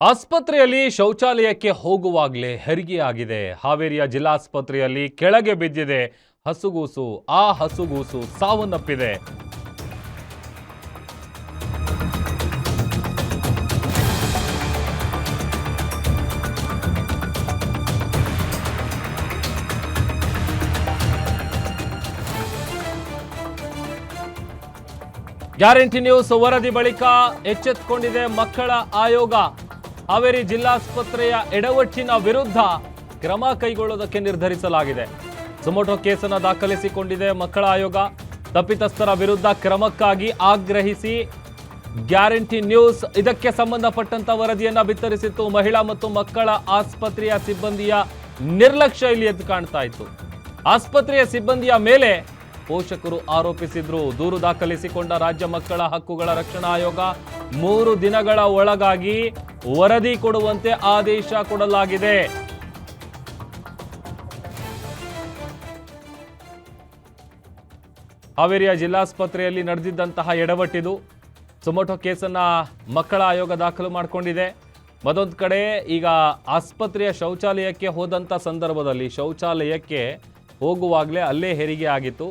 ಆಸ್ಪತ್ರೆಯಲ್ಲಿ ಶೌಚಾಲಯಕ್ಕೆ ಹೋಗುವಾಗಲೇ ಹೆರಿಗೆಯಾಗಿದೆ. ಹಾವೇರಿಯ ಜಿಲ್ಲಾಸ್ಪತ್ರೆಯಲ್ಲಿ ಕೆಳಗೆ ಬಿದ್ದಿದೆ ಹಸುಗೂಸು. ಆ ಹಸುಗೂಸು ಸಾವನ್ನಪ್ಪಿದೆ. ಗ್ಯಾರಂಟಿ ನ್ಯೂಸ್ ವರದಿ ಬಳಿಕ ಎಚ್ಚೆತ್ತುಕೊಂಡಿದೆ ಮಕ್ಕಳ ಆಯೋಗ. ಹಾವೇರಿ ಜಿಲ್ಲಾಸ್ಪತ್ರೆಯ ಎಡವಟ್ಟಿನ ವಿರುದ್ಧ ಕ್ರಮ ಕೈಗೊಳ್ಳುವುದಕ್ಕೆ ನಿರ್ಧರಿಸಲಾಗಿದೆ. ಸುಮೋಟೋ ಕೇಸನ್ನು ದಾಖಲಿಸಿಕೊಂಡಿದೆ ಮಕ್ಕಳ ಆಯೋಗ. ತಪ್ಪಿತಸ್ಥರ ವಿರುದ್ಧ ಕ್ರಮಕ್ಕಾಗಿ ಆಗ್ರಹಿಸಿ ಗ್ಯಾರಂಟಿ ನ್ಯೂಸ್ ಇದಕ್ಕೆ ಸಂಬಂಧಪಟ್ಟಂತ ವರದಿಯನ್ನ ಬಿತ್ತರಿಸಿತ್ತು. ಮಹಿಳಾ ಮತ್ತು ಮಕ್ಕಳ ಆಸ್ಪತ್ರೆಯ ಸಿಬ್ಬಂದಿಯ ನಿರ್ಲಕ್ಷ್ಯ ಇಲ್ಲಿ ಎದ್ದು ಕಾಣ್ತಾ ಇತ್ತು. ಆಸ್ಪತ್ರೆಯ ಸಿಬ್ಬಂದಿಯ ಮೇಲೆ ಪೋಷಕರು ಆರೋಪಿಸಿದ್ರು. ದೂರು ದಾಖಲಿಸಿಕೊಂಡ ರಾಜ್ಯ ಮಕ್ಕಳ ಹಕ್ಕುಗಳ ರಕ್ಷಣಾ ಆಯೋಗ 3 ದಿನಗಳ ಒಳಗಾಗಿ ವರದಿ ಕೊಡುವಂತೆ ಆದೇಶ ಕೊಡಲಾಗಿದೆ. ಹಾವೇರಿಯ ಜಿಲ್ಲಾಸ್ಪತ್ರೆಯಲ್ಲಿ ನಡೆದಿದ್ದಂತಹ ಎಡವಟ್ಟಿದು. ಸುಮೋಟೋ ಕೇಸನ್ನ ಮಕ್ಕಳ ಆಯೋಗ ದಾಖಲು ಮಾಡಿಕೊಂಡಿದೆ. ಮತ್ತೊಂದು ಕಡೆ ಈಗ ಆಸ್ಪತ್ರೆಯ ಶೌಚಾಲಯಕ್ಕೆ ಹೋದಂಥ ಸಂದರ್ಭದಲ್ಲಿ ಶೌಚಾಲಯಕ್ಕೆ ಹೋಗುವಾಗಲೇ ಅಲ್ಲೇ ಹೆರಿಗೆ ಆಗಿತ್ತು.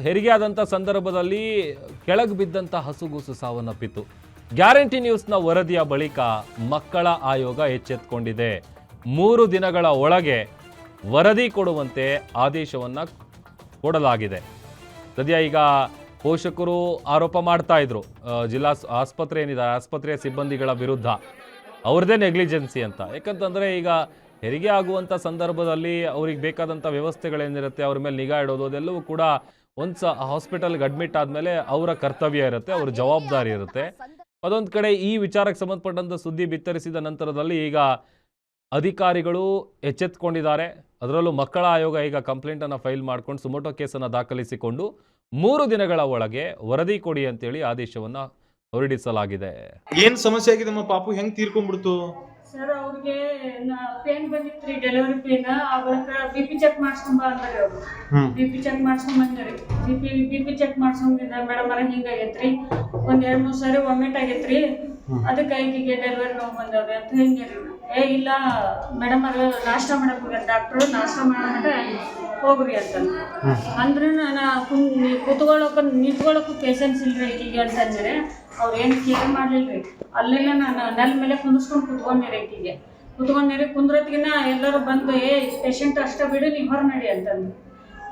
ಹೆರಿಗೆ ಆದಂಥ ಸಂದರ್ಭದಲ್ಲಿ ಕೆಳಗೆ ಬಿದ್ದಂಥ ಹಸುಗೂಸು ಸಾವನ್ನಪ್ಪಿತು. ಗ್ಯಾರಂಟಿ ನ್ಯೂಸ್ನ ವರದಿಯ ಬಳಿಕ ಮಕ್ಕಳ ಆಯೋಗ ಎಚ್ಚೆತ್ತುಕೊಂಡಿದೆ. 3 ದಿನಗಳ ಒಳಗೆ ವರದಿ ಕೊಡುವಂತೆ ಆದೇಶವನ್ನು ಕೊಡಲಾಗಿದೆ. ಸದ್ಯ ಈಗ ಪೋಷಕರು ಆರೋಪ ಮಾಡ್ತಾ ಇದ್ರು ಜಿಲ್ಲಾ ಆಸ್ಪತ್ರೆ ಏನಿದೆ ಆಸ್ಪತ್ರೆಯ ಸಿಬ್ಬಂದಿಗಳ ವಿರುದ್ಧ ಅವ್ರದ್ದೇ ನೆಗ್ಲಿಜೆನ್ಸಿ ಅಂತ. ಯಾಕಂತಂದರೆ ಈಗ ಹೆರಿಗೆ ಆಗುವಂಥ ಸಂದರ್ಭದಲ್ಲಿ ಅವ್ರಿಗೆ ಬೇಕಾದಂಥ ವ್ಯವಸ್ಥೆಗಳೇನಿರುತ್ತೆ, ಅವ್ರ ಮೇಲೆ ನಿಗಾ ಇಡೋದು, ಅದೆಲ್ಲವೂ ಕೂಡ ಒಂದು ಹಾಸ್ಪಿಟಲ್ಗೆ ಅಡ್ಮಿಟ್ ಆದಮೇಲೆ ಅವರ ಕರ್ತವ್ಯ ಇರುತ್ತೆ, ಅವ್ರ ಜವಾಬ್ದಾರಿ ಇರುತ್ತೆ. ಅದೊಂದು ಕಡೆ ಈ ವಿಚಾರಕ್ಕೆ ಸಂಬಂಧಪಟ್ಟಂಥ ಸುದ್ದಿ ಬಿತ್ತರಿಸಿದ ನಂತರದಲ್ಲಿ ಈಗ ಅಧಿಕಾರಿಗಳು ಎಚ್ಚೆತ್ತುಕೊಂಡಿದ್ದಾರೆ. ಅದರಲ್ಲೂ ಮಕ್ಕಳ ಆಯೋಗ ಈಗ ಕಂಪ್ಲೇಂಟನ್ನು ಫೈಲ್ ಮಾಡ್ಕೊಂಡು ಸುಮೋಟೋ ಕೇಸನ್ನು ದಾಖಲಿಸಿಕೊಂಡು 3 ದಿನಗಳ ಒಳಗೆ ವರದಿ ಕೊಡಿ ಅಂತೇಳಿ ಆದೇಶವನ್ನು ಹೊರಡಿಸಲಾಗಿದೆ. ಏನ್ ಸಮಸ್ಯೆ ಆಗಿದೆ ನಮ್ಮ ಪಾಪು ಹೆಂಗ್ ತೀರ್ಕೊಂಡ್ಬಿಡ್ತು ಸರ್? ಅವ್ರಿಗೆ ಪೇನ್ ಬಂದಿತ್ರಿ, ಡೆಲಿವರಿ ಪೇನ್. ಅವಳಕ ಬಿಪಿ ಚೆಕ್ ಮಾಡ್ಸ್ಕೊಂಬ ಅಂದ್ರಿ. ಅವ್ರು ಬಿಪಿ ಚೆಕ್ ಮಾಡ್ಸ್ಕೊಂಡ್ ಬಂದ್ರಿ. ಬಿಪಿ ಚೆಕ್ ಮಾಡ್ಸ್ಕೊಂಡಿದ್ದ ಮೇಡಮ್ ಅರ ಹಿಂಗಾಗೈತ್ರಿ, ಒಂದ್ 2-3 ಸಾರಿ ವಾಮಿಟ್ ಆಗೈತ್ರಿ, ಅದಕ್ಕೆ ಈಗಿಗೆ ಡೆಲಿವರಿ ನೋವು ಬಂದವ್ರಿ ಅಂತ ಹಿಂಗಿರಿ. ಇಲ್ಲ ಮೇಡಮ್ ಅರ ನಾಷ್ಟ ಮಾಡಕ್ ಹೋಗ್ಯಾರ ಡಾಕ್ಟ್ರು, ನಾಷ್ಟ ಮಾಡಮಟ ಹೋಗ್ರಿ ಅಂತ ಅಂದ್ರೆ ನಾನು ನಿಂತ್ಕೊಳ್ಳೋಕು ಪೇಷನ್ಸ್ ಇಲ್ರಿ ಈಕಿಗೆ ಅಂತ ಅಂದ್ರೆ ಅವ್ರು ಏನು ಕೇರ್ ಮಾಡ್ಲಿಲ್ರಿ. ಅಲ್ಲೆಲ್ಲ ನಾನು ನೆಲ ಮೇಲೆ ಕುಂದಿಸ್ಕೊಂಡು ಕುತ್ಕೊಂಡಿರಿ. ಈಕಿಗೆ ಕುತ್ಕೊಂಡಿರಿ, ಕುಂದ್ರತ್ಗಿನ ಎಲ್ಲರೂ ಬಂದು ಪೇಷಂಟ್ ಅಷ್ಟೇ ಬಿಡು, ನೀವು ಹೊರ ನಡಿ ಅಂತಂದು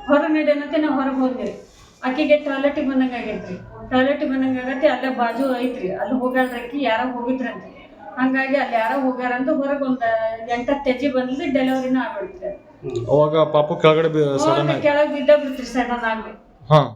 ಹೊರ ನಡಿ ಅನ್ನತ್ತೆ. ನಾವು ಹೊರಗೆ ಹೋದ್ರಿ. ಆಕೆಗೆ ಟಾಯ್ಲೆಟಿಗೆ ಬಂದಂಗೆ ಆಗೈತ್ರಿ. ಟಾಯ್ಲೆಟಿಗೆ ಬಂದಂಗೆ ಆಗತ್ತೆ. ಅಲ್ಲೇ ಬಾಜು ಐತ್ರಿ, ಅಲ್ಲಿ ಹೋಗ್ಯಾಳ್ರಿ ಆಕಿ, ಯಾರೋ ಹೋಗಿದ್ರಂತೆ. ಹಂಗಾಗಿ ಅಲ್ಲಿ ಯಾರೋ ಹೋಗ್ಯಾರಂತ ಹೊರಗೆ ಒಂದು 8 ತೆಜಿ ಬಂದ್ಲಿ ಡೆಲಿವರಿನ ಆಗ್ಬಿಡ್ತೀರಿ. ಅವಾಗ ಪಾಪು ಕೆಳಗಡೆ ಕೆಳಗೆ ಬಿದ್ದ ಬಿಡ್ತೀರಿ ಸಡನ್ ಆಗಿ.